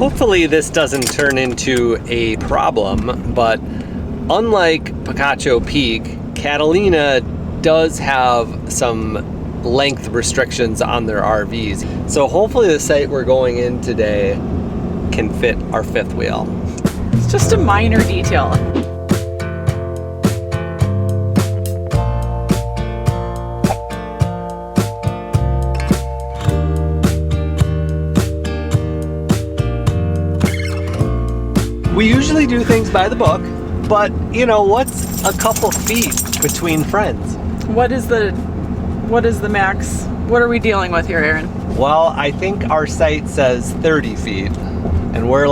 Hopefully this doesn't turn into a problem, but unlike Picacho Peak, Catalina does have some length restrictions on their RVs. So hopefully the site we're going in today can fit our fifth wheel. It's just a minor detail. We usually do things by the book, but you know, what's a couple feet between friends? What is the max? What are we dealing with here, Aaron? Well, I think our site says 30 feet, and we're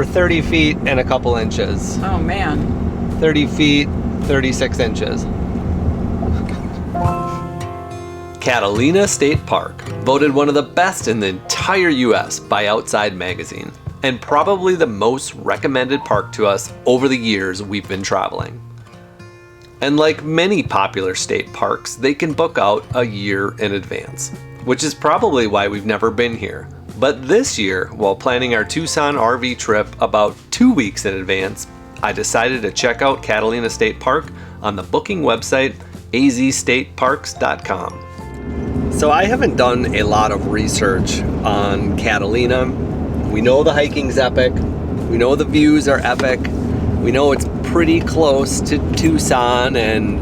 30 feet and a couple inches. Oh man. 30 feet, 36 inches. Catalina State Park, voted one of the best in the entire US by Outside Magazine, and probably the most recommended park to us over the years we've been traveling. And like many popular state parks, they can book out a year in advance, which is probably why we've never been here. But this year, while planning our Tucson RV trip about 2 weeks in advance, I decided to check out Catalina State Park on the booking website azstateparks.com. So I haven't done a lot of research on Catalina. We know the hiking's epic. We know the views are epic. We know it's pretty close to Tucson and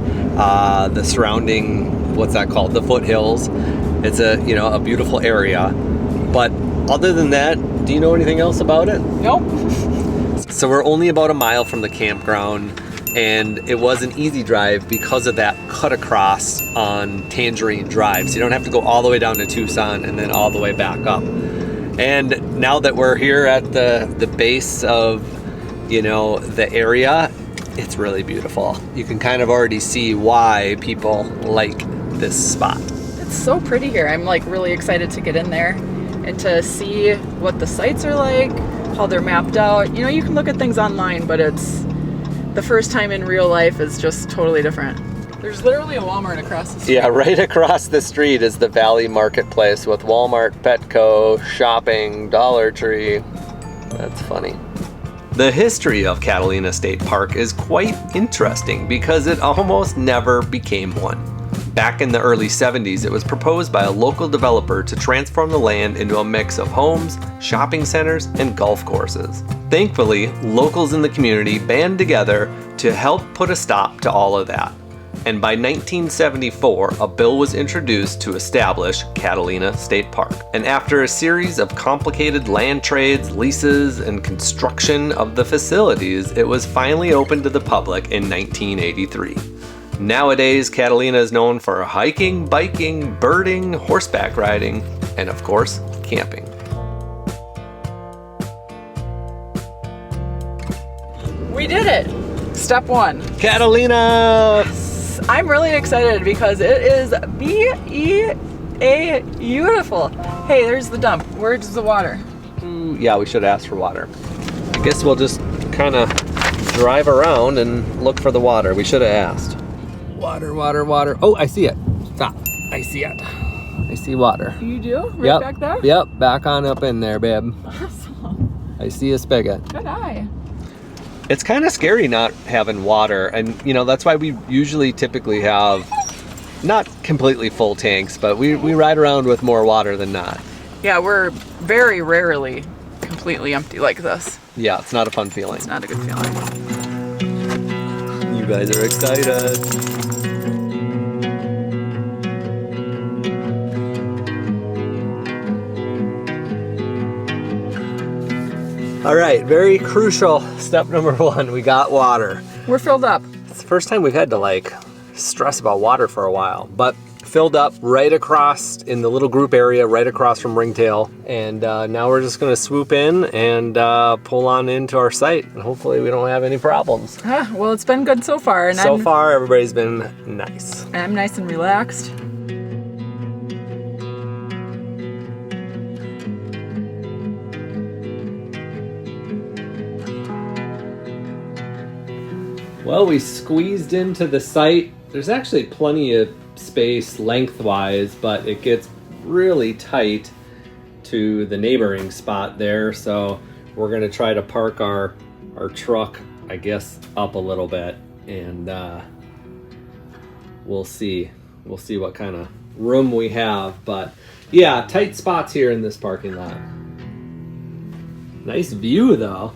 the surrounding, what's that called? The foothills. It's a beautiful area. But other than that, do you know anything else about it? Nope. So we're only about a mile from the campground, and it was an easy drive because of that cut across on Tangerine Drive. So you don't have to go all the way down to Tucson and then all the way back up. And now that we're here at the base of, the area, it's really beautiful. You can kind of already see why people like this spot. It's so pretty here. I'm really excited to get in there and to see what the sites are like, how they're mapped out. You can look at things online, but it's the first time in real life is just totally different. There's literally a Walmart across the street. Yeah, right across the street is the Valley Marketplace with Walmart, Petco, shopping, Dollar Tree. That's funny. The history of Catalina State Park is quite interesting because it almost never became one. Back in the early 70s, it was proposed by a local developer to transform the land into a mix of homes, shopping centers, and golf courses. Thankfully, locals in the community band together to help put a stop to all of that. And by 1974, a bill was introduced to establish Catalina State Park. And after a series of complicated land trades, leases, and construction of the facilities, it was finally opened to the public in 1983. Nowadays, Catalina is known for hiking, biking, birding, horseback riding, and of course, camping. We did it! Step one. Catalina! I'm really excited because it is beautiful. Hey, there's the dump. Where's the water? Yeah, we should ask for water. I guess we'll just kind of drive around and look for the water. We should have asked. Water, water, water. Oh, I see it. Stop. I see it. I see water. You do? Right back there? Yep, back on up in there, babe. Awesome. I see a spigot. Good eye. It's kind of scary not having water, and that's why we usually typically have not completely full tanks, but we ride around with more water than not. Yeah, we're very rarely completely empty like this. Yeah, it's not a fun feeling. It's not a good feeling. You guys are excited. All right, very crucial step number one, we got water. We're filled up. It's the first time we've had to stress about water for a while, but filled up right across in the little group area right across from Ringtail. And now we're just gonna swoop in and pull on into our site. And hopefully we don't have any problems. Well, it's been good so far. And so far, everybody's been nice. I'm nice and relaxed. Well, we squeezed into the site. There's actually plenty of space lengthwise, but it gets really tight to the neighboring spot there. So we're gonna try to park our truck, I guess, up a little bit, and we'll see what kind of room we have. But yeah, tight spots here in this parking lot. Nice view though.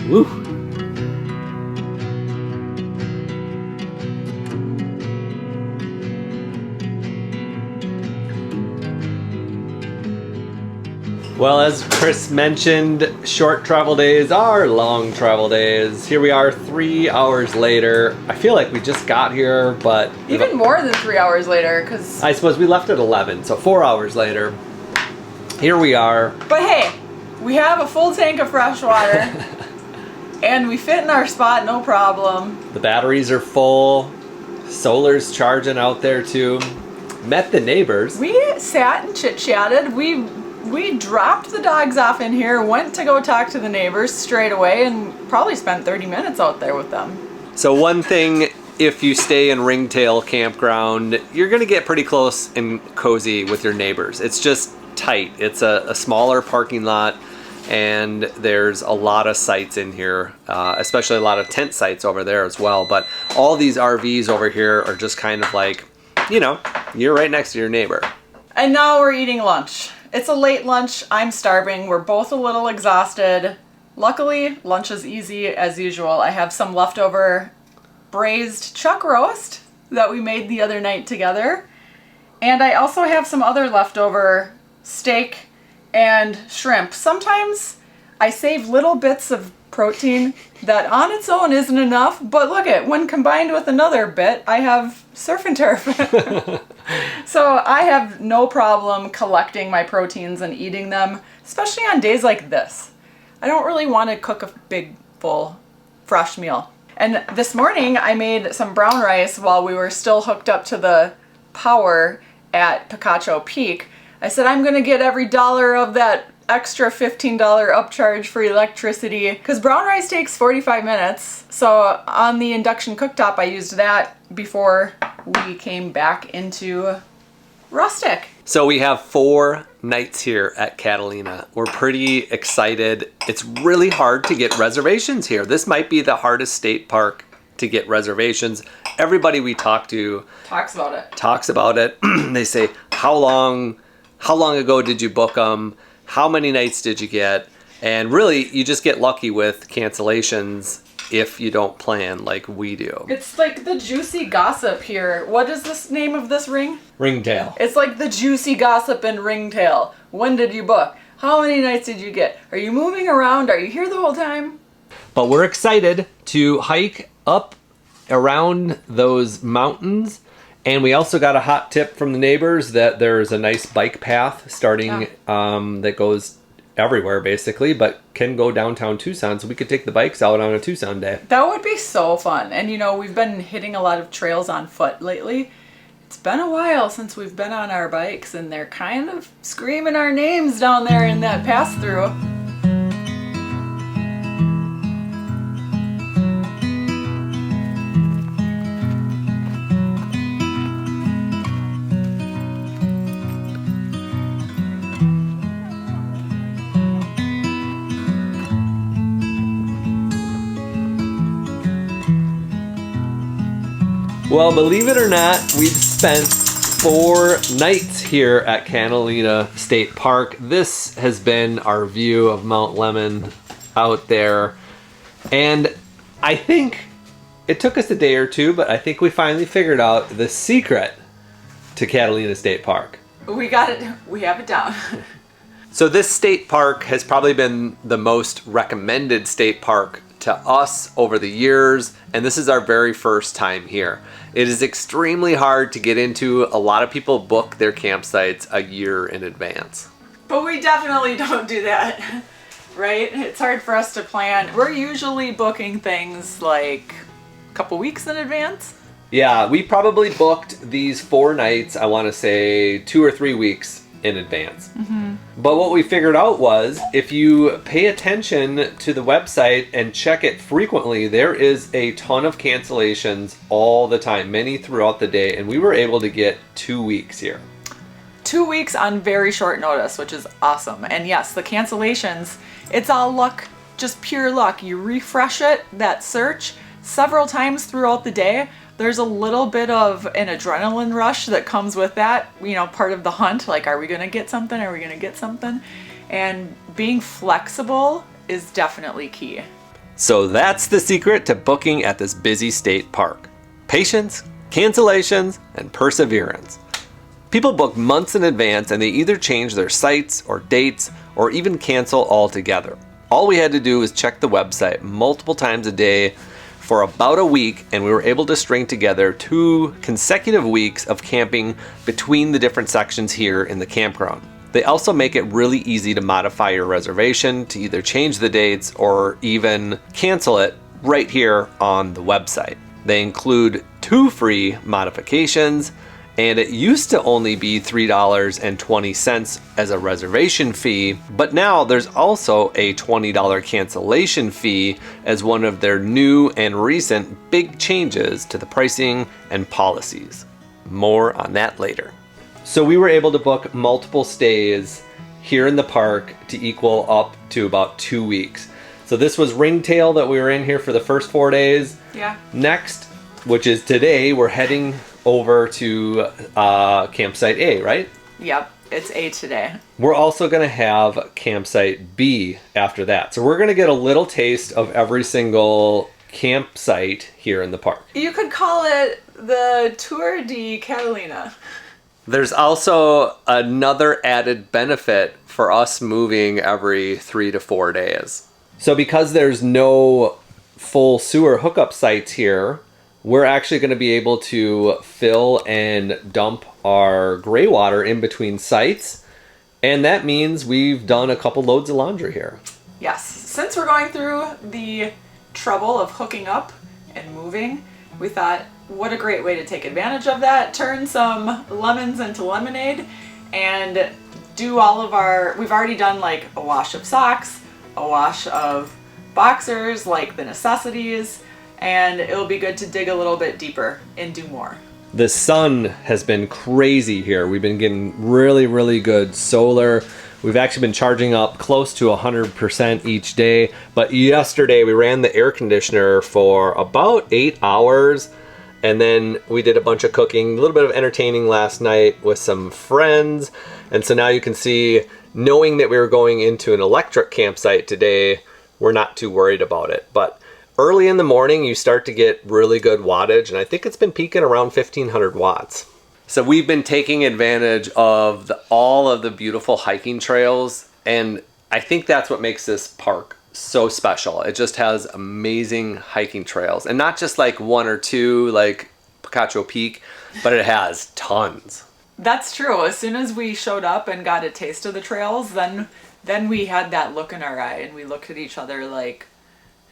Woo. Well, as Chris mentioned, short travel days are long travel days. Here we are 3 hours later. I feel like we just got here, but... Even more than 3 hours later, because... I suppose we left at 11, so 4 hours later. Here we are. But hey, we have a full tank of fresh water, and we fit in our spot, no problem. The batteries are full. Solar's charging out there too. Met the neighbors. We sat and chit-chatted. We dropped the dogs off in here, went to go talk to the neighbors straight away, and probably spent 30 minutes out there with them. So one thing, if you stay in Ringtail Campground, you're gonna get pretty close and cozy with your neighbors. It's just tight. It's a smaller parking lot, and there's a lot of sites in here, especially a lot of tent sites over there as well. But all these RVs over here are just kind of like, you know, you're right next to your neighbor. And now we're eating lunch. It's a late lunch. I'm starving. We're both a little exhausted. Luckily, lunch is easy as usual. I have some leftover braised chuck roast that we made the other night together. And I also have some other leftover steak and shrimp. Sometimes I save little bits of protein that on its own isn't enough, but look at, when combined with another bit, I have surf and turf. So I have no problem collecting my proteins and eating them, especially on days like this. I don't really want to cook a big, full, fresh meal. And this morning I made some brown rice while we were still hooked up to the power at Picacho Peak. I said I'm gonna get every dollar of that extra $15 upcharge for electricity, because brown rice takes 45 minutes. So on the induction cooktop I used that before we came back into rustic. So we have 4 nights here at Catalina. We're pretty excited. It's really hard to get reservations here. This might be the hardest state park to get reservations. Everybody we talk to talks about it. They say, how long ago did you book them? How many nights did you get? And really, you just get lucky with cancellations if you don't plan like we do. It's like the juicy gossip here. What is this name of this ring? Ringtail. It's like the juicy gossip in Ringtail. When did you book? How many nights did you get? Are you moving around? Are you here the whole time? But we're excited to hike up around those mountains. And we also got a hot tip from the neighbors that there's a nice bike path starting that goes everywhere basically, but can go downtown Tucson, so we could take the bikes out on a Tucson day. That would be so fun. And you know, we've been hitting a lot of trails on foot lately. It's been a while since we've been on our bikes, and they're kind of screaming our names down there in that pass-through. Well, believe it or not, we've spent 4 nights here at Catalina State Park. This has been our view of Mount Lemmon out there. And I think it took us a day or two, but I think we finally figured out the secret to Catalina State Park. We got it. We have it down. So this state park has probably been the most recommended state park to us over the years, and this is our very first time here. It is extremely hard to get into. A lot of people book their campsites a year in advance. But we definitely don't do that, right? It's hard for us to plan. We're usually booking things like a couple weeks in advance. Yeah, we probably booked these 4 nights, I want to say 2 or 3 weeks in advance. But what we figured out was, if you pay attention to the website and check it frequently, there is a ton of cancellations all the time, many throughout the day, and we were able to get 2 weeks here. 2 weeks on very short notice, which is awesome. And yes, the cancellations, it's all luck, just pure luck. You refresh it, that search, several times throughout the day. There's a little bit of an adrenaline rush that comes with that, you know, part of the hunt. Like, are we gonna get something? Are we gonna get something? And being flexible is definitely key. So that's the secret to booking at this busy state park. Patience, cancellations, and perseverance. People book months in advance and they either change their sites or dates or even cancel altogether. All we had to do was check the website multiple times a day for about a week, and we were able to string together 2 consecutive weeks of camping between the different sections here in the campground. They also make it really easy to modify your reservation to either change the dates or even cancel it right here on the website. They include 2 free modifications, and it used to only be $3.20 as a reservation fee, but now there's also a $20 cancellation fee as one of their new and recent big changes to the pricing and policies. More on that later. So we were able to book multiple stays here in the park to equal up to about 2 weeks. So this was Ringtail that we were in here for the first 4 days. Yeah. Next, which is today, we're heading over to campsite A, right? Yep, it's A today. We're also going to have campsite B after that. So we're going to get a little taste of every single campsite here in the park. You could call it the Tour de Catalina. There's also another added benefit for us moving every 3 to 4 days. So because there's no full sewer hookup sites here, we're actually going to be able to fill and dump our gray water in between sites. And that means we've done a couple loads of laundry here. Yes, since we're going through the trouble of hooking up and moving, we thought, what a great way to take advantage of that. Turn some lemons into lemonade and do all of our, we've already done like a wash of socks, a wash of boxers, like the necessities, and it'll be good to dig a little bit deeper and do more. The sun has been crazy here. We've been getting really, really good solar. We've actually been charging up close to 100% each day. But yesterday we ran the air conditioner for about 8 hours. And then we did a bunch of cooking, a little bit of entertaining last night with some friends. And so now you can see, knowing that we were going into an electric campsite today, we're not too worried about it. But early in the morning, you start to get really good wattage, and I think it's been peaking around 1,500 watts. So we've been taking advantage of all of the beautiful hiking trails, and I think that's what makes this park so special. It just has amazing hiking trails, and not just like 1 or 2 like Picacho Peak, but it has tons. That's true. As soon as we showed up and got a taste of the trails, then we had that look in our eye, and we looked at each other like,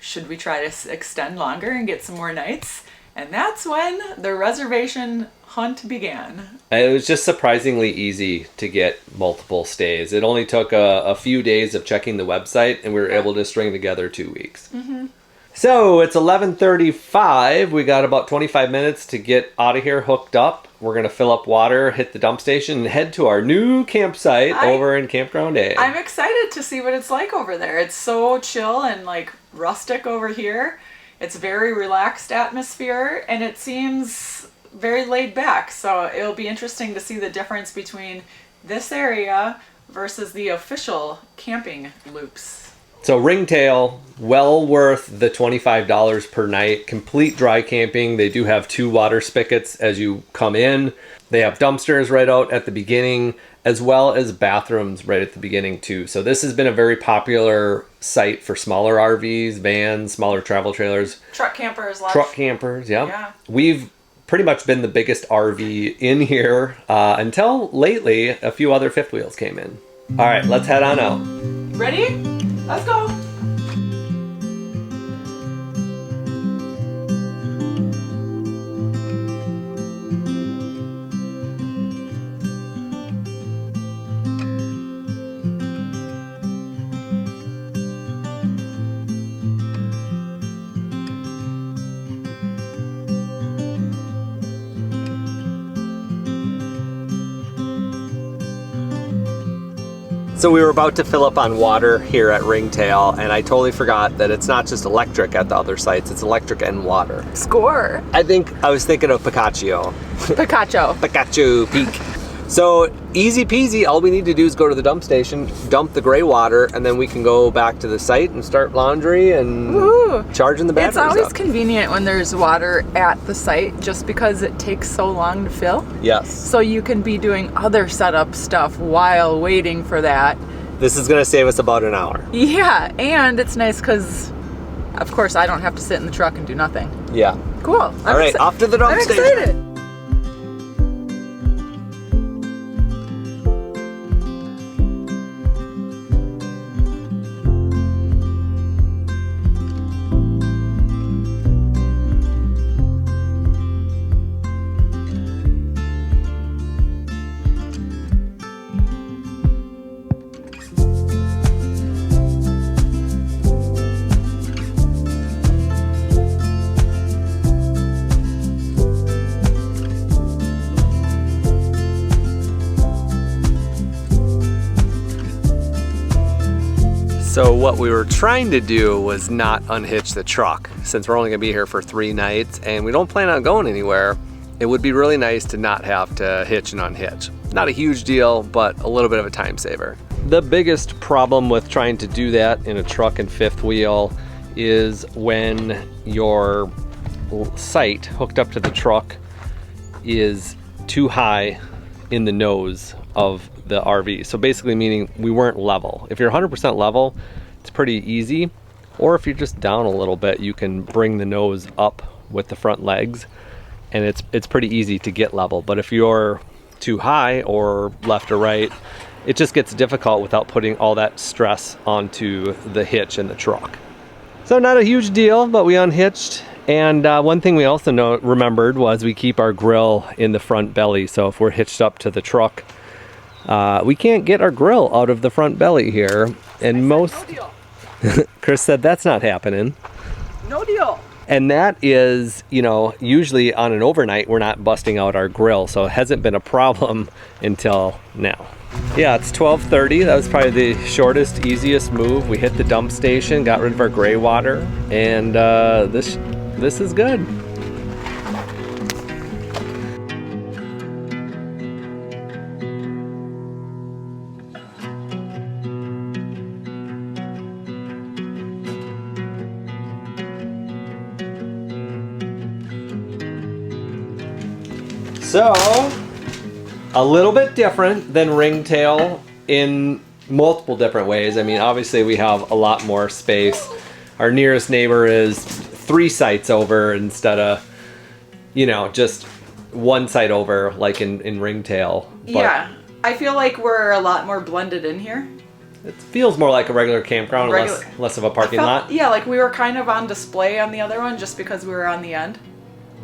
should we try to extend longer and get some more nights? And that's when the reservation hunt began. It was just surprisingly easy to get multiple stays. It only took a few days of checking the website, and we were able to string together 2 weeks. Mm-hmm. So it's 11:35. We got about 25 minutes to get out of here hooked up. We're going to fill up water, hit the dump station, and head to our new campsite over in Campground A. I'm excited to see what it's like over there. It's so chill and like rustic over here. It's very relaxed atmosphere, and it seems very laid back. So it'll be interesting to see the difference between this area versus the official camping loops. So Ringtail, well worth the $25 per night. Complete dry camping. They do have 2 water spigots as you come in. They have dumpsters right out at the beginning, as well as bathrooms right at the beginning too. So this has been a very popular site for smaller RVs, vans, smaller travel trailers. Truck campers. Truck campers, yeah. We've pretty much been the biggest RV in here until lately a few other fifth wheels came in. All right, let's head on out. Ready? Let's go. So we were about to fill up on water here at Ringtail, and I totally forgot that it's not just electric at the other sites, it's electric and water. Score. I was thinking of Picacho. Picacho Peak. So easy peasy, all we need to do is go to the dump station, dump the gray water, and then we can go back to the site and start laundry and charging the batteries It's always up. convenient when there's water at the site just because it takes so long to fill. Yes. So you can be doing other setup stuff while waiting for that. This is gonna save us about an hour. Yeah, and it's nice because, of course, I don't have to sit in the truck and do nothing. Yeah. Cool. All right, off to the dump station. I'm excited. So what we were trying to do was not unhitch the truck. Since we're only gonna be here for 3 nights and we don't plan on going anywhere, it would be really nice to not have to hitch and unhitch. Not a huge deal, but a little bit of a time saver. The biggest problem with trying to do that in a truck and fifth wheel is when your sight hooked up to the truck is too high in the nose of the RV. So basically meaning we weren't level. If you're 100% level, it's pretty easy. Or if you're just down a little bit, you can bring the nose up with the front legs and it's pretty easy to get level. But if you're too high or left or right, it just gets difficult without putting all that stress onto the hitch in the truck. So not a huge deal, but we unhitched. And one thing we also remembered was we keep our grill in the front belly. So if we're hitched up to the truck, we can't get our grill out of the front belly here. And No deal. Chris said that's not happening. No deal. And that is, you know, usually on an overnight, we're not busting out our grill. So it hasn't been a problem until now. Yeah, it's 12:30. That was probably the shortest, easiest move. We hit the dump station, got rid of our gray water, and this is good. So, a little bit different than Ringtail in multiple different ways. I mean, obviously we have a lot more space. Our nearest neighbor is 3 sites over instead of, you know, just 1 site over like in Ringtail. But yeah, I feel like we're a lot more blended in here. it feels more like a regular campground, less of a parking lot. Yeah, like we were kind of on display on the other one just because we were on the end.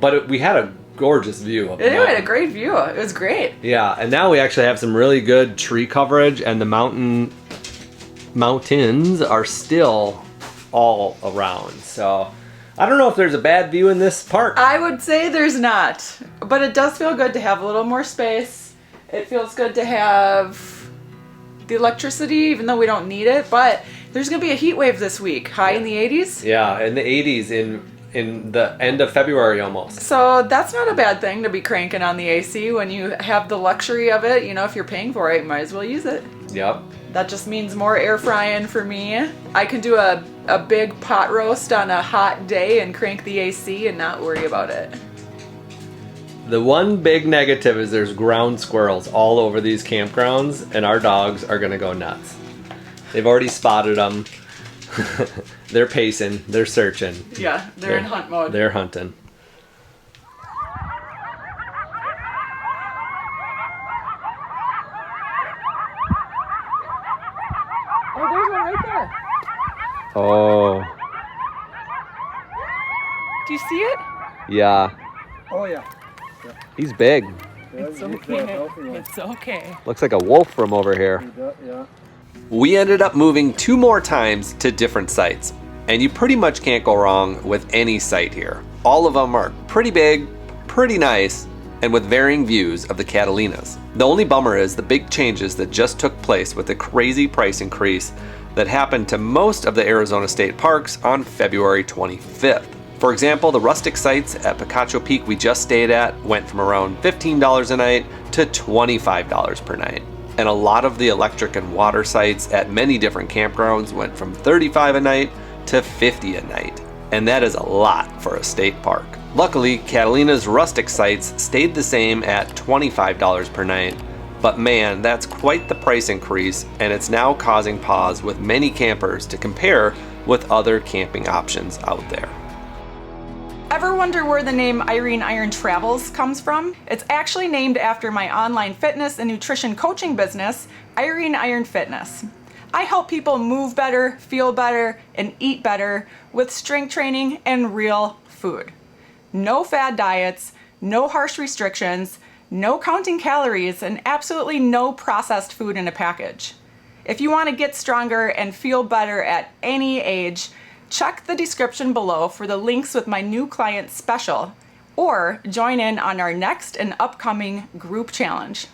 But we had a gorgeous view of the It mountain. had a great view. It was great. Yeah, and now we actually have some really good tree coverage, and the mountains are still all around. So I don't know if there's a bad view in this park. I would say there's not, but it does feel good to have a little more space. It feels good to have the electricity, even though we don't need it. But there's gonna be a heat wave this week, high in the 80s. Yeah, in the 80s in the end of February almost. So that's not a bad thing to be cranking on the AC when you have the luxury of it. You know, if you're paying for it, you might as well use it. Yep. That just means more air frying for me. I can do a big pot roast on a hot day and crank the AC and not worry about it. The one big negative is there's ground squirrels all over these campgrounds, and our dogs are gonna go nuts. They've already spotted them. They're pacing, they're searching. Yeah, they're in hunt mode. They're hunting. Oh, there's one right there. Oh, Do you see it? yeah. Oh yeah. He's big. It's okay. It's okay. Looks like a wolf from over here. Yeah. We ended up moving 2 more times to different sites, and you pretty much can't go wrong with any site here. All of them are pretty big, pretty nice, and with varying views of the Catalinas. The only bummer is the big changes that just took place with the crazy price increase that happened to most of the Arizona state parks on February 25th. For example, the rustic sites at Picacho Peak we just stayed at went from around $15 a night to $25 per night. And a lot of the electric and water sites at many different campgrounds went from $35 a night to $50 a night. And that is a lot for a state park. Luckily, Catalina's rustic sites stayed the same at $25 per night, but man, that's quite the price increase, and it's now causing pause with many campers to compare with other camping options out there. Ever wonder where the name Irene Iron Travels comes from? It's actually named after my online fitness and nutrition coaching business, Irene Iron Fitness. I help people move better, feel better, and eat better with strength training and real food. No fad diets, no harsh restrictions, no counting calories, and absolutely no processed food in a package. If you want to get stronger and feel better at any age, check the description below for the links with my new client special, or join in on our next and upcoming group challenge.